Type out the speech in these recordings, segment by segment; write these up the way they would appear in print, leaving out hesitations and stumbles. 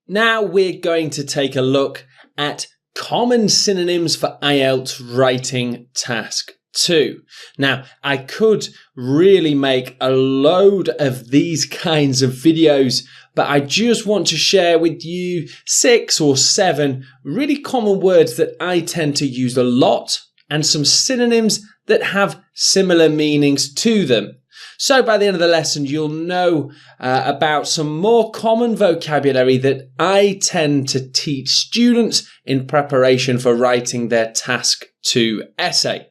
Now we're going to take a look at common synonyms for IELTS Writing Task 2. Now, I could really make a load of these kinds of videos, but I just want to share with you 6 or 7 really common words that I tend to use a lot and some synonyms that have similar meanings to them. So by the end of the lesson, you'll know about some more common vocabulary that I tend to teach students in preparation for writing their Task 2 essay.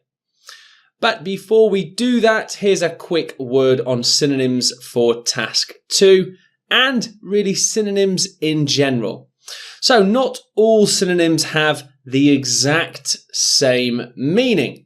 But before we do that, here's a quick word on synonyms for Task 2 and really synonyms in general. So not all synonyms have the exact same meaning.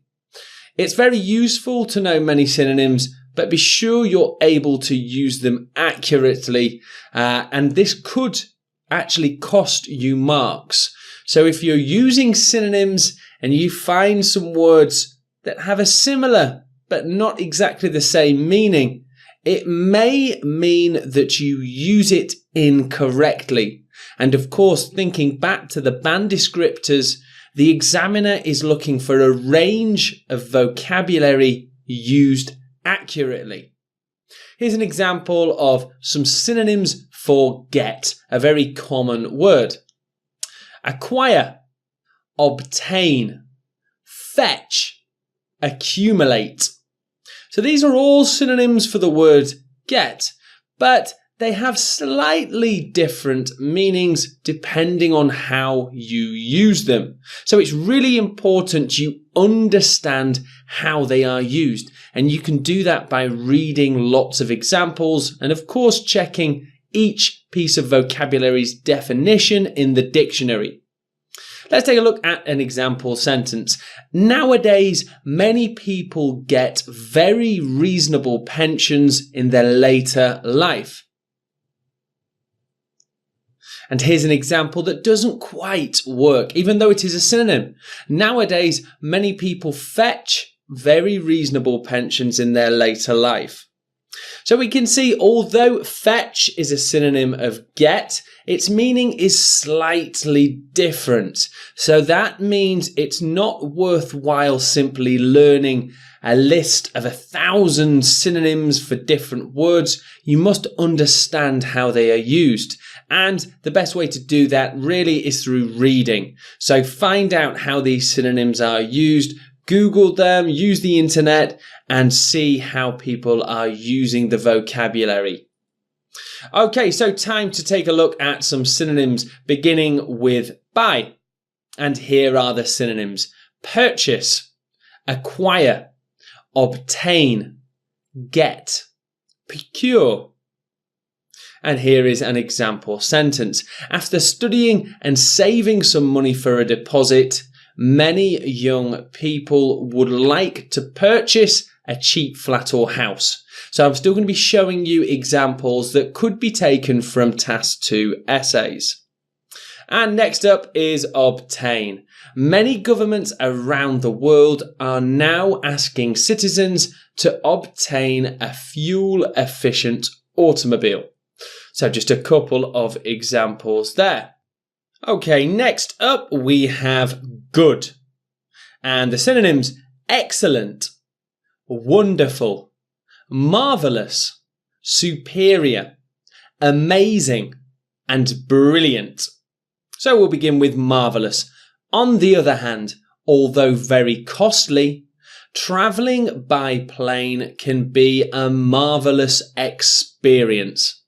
It's very useful to know many synonyms, but be sure you're able to use them accurately, and this could actually cost you marks. So if you're using synonyms and you find some words that have a similar but not exactly the same meaning, it may mean that you use it incorrectly. And of course, thinking back to the band descriptors, the examiner is looking for a range of vocabulary used accurately. Here's an example of some synonyms for get, a very common word. Acquire, obtain, fetch, accumulate. So these are all synonyms for the word get, but they have slightly different meanings depending on how you use them. So it's really important you understand how they are used. And you can do that by reading lots of examples and of course checking each piece of vocabulary's definition in the dictionary. Let's take a look at an example sentence. Nowadays, many people get very reasonable pensions in their later life. And here's an example that doesn't quite work, even though it is a synonym. Nowadays, many people fetch very reasonable pensions in their later life. So we can see, although fetch is a synonym of get, its meaning is slightly different. So that means it's not worthwhile simply learning a list of 1,000 synonyms for different words. You must understand how they are used. And the best way to do that really is through reading. So find out how these synonyms are used, Google them, use the internet, and see how people are using the vocabulary. Okay, so time to take a look at some synonyms, beginning with buy. And here are the synonyms: purchase, acquire, obtain, get, procure. And here is an example sentence. After studying and saving some money for a deposit, many young people would like to purchase a cheap flat or house. So I'm still going to be showing you examples that could be taken from Task 2 essays. And next up is obtain. Many governments around the world are now asking citizens to obtain a fuel-efficient automobile. So just a couple of examples there. Okay, next up we have good. And the synonyms: excellent, wonderful, marvellous, superior, amazing, and brilliant. So we'll begin with marvellous. On the other hand, although very costly, travelling by plane can be a marvellous experience.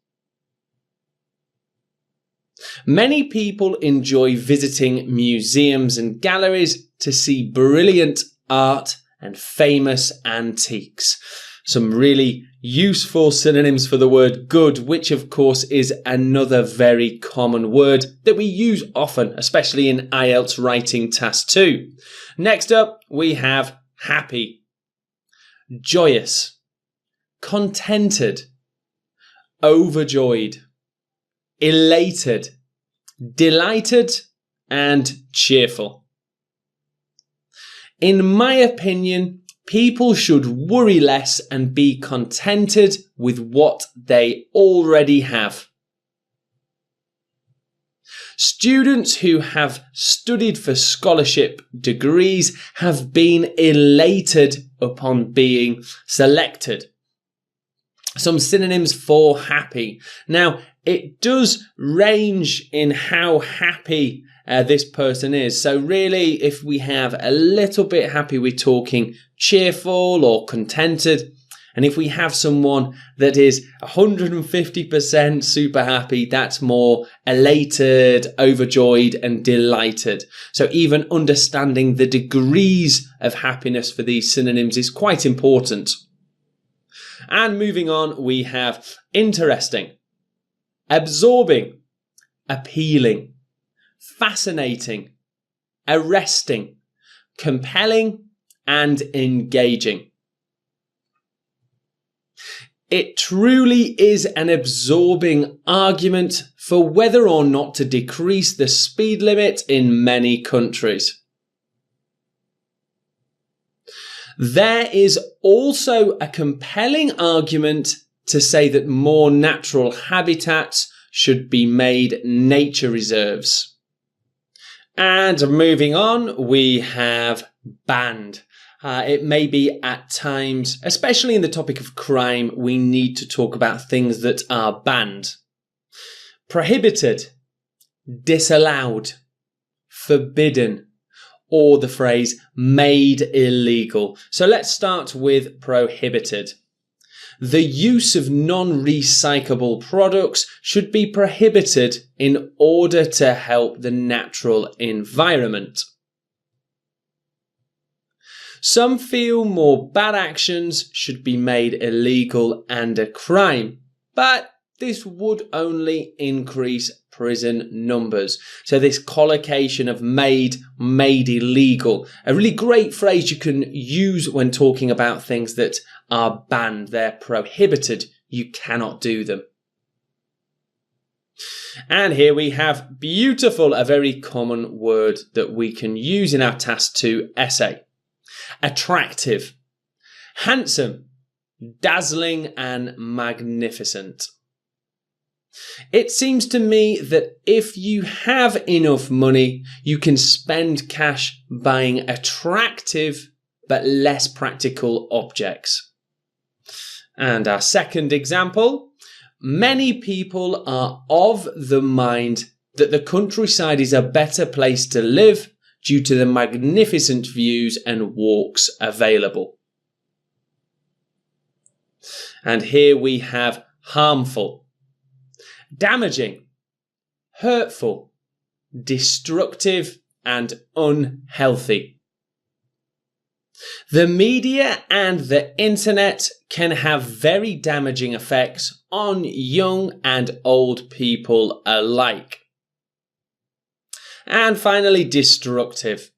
Many people enjoy visiting museums and galleries to see brilliant art and famous antiques. Some really useful synonyms for the word good, which of course is another very common word that we use often, especially in IELTS Writing Task 2. Next up, we have happy, joyous, contented, overjoyed, elated, delighted, and cheerful. In my opinion, people should worry less and be contented with what they already have. Students who have studied for scholarship degrees have been elated upon being selected. Some synonyms for happy. Now, it does range in how happy this person is. So really, if we have a little bit happy, we're talking cheerful or contented. And if we have someone that is 150% super happy, that's more elated, overjoyed, and delighted. So even understanding the degrees of happiness for these synonyms is quite important. And moving on, we have interesting, absorbing, appealing, fascinating, arresting, compelling, and engaging. It truly is an absorbing argument for whether or not to decrease the speed limit in many countries. There is also a compelling argument to say that more natural habitats should be made nature reserves. And moving on, we have banned. It may be at times, especially in the topic of crime, we need to talk about things that are banned. Prohibited, disallowed, forbidden, or the phrase made illegal. So let's start with prohibited. The use of non-recyclable products should be prohibited in order to help the natural environment. Some feel more bad actions should be made illegal and a crime, but this would only increase prison numbers. So this collocation of made illegal, a really great phrase you can use when talking about things that are banned. They're prohibited. You cannot do them. And here we have beautiful, a very common word that we can use in our Task 2 essay. Attractive, handsome, dazzling, and magnificent. It seems to me that if you have enough money, you can spend cash buying attractive but less practical objects. And our second example, many people are of the mind that the countryside is a better place to live due to the magnificent views and walks available. And here we have harmful, damaging, hurtful, destructive, and unhealthy. The media and the internet can have very damaging effects on young and old people alike. And finally, destructive.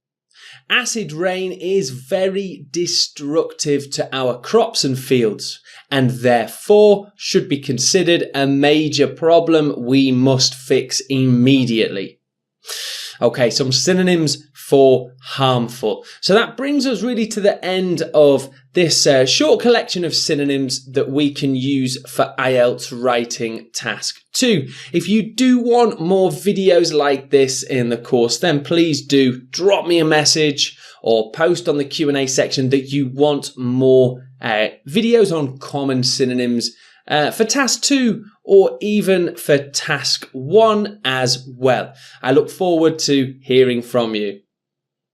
Acid rain is very destructive to our crops and fields, and therefore should be considered a major problem we must fix immediately. Okay, some synonyms for harmful. So that brings us really to the end of this short collection of synonyms that we can use for IELTS Writing Task 2. If you do want more videos like this in the course, then please do drop me a message or post on the Q&A section that you want more videos on common synonyms for Task 2 or even for Task 1 as well. I look forward to hearing from you.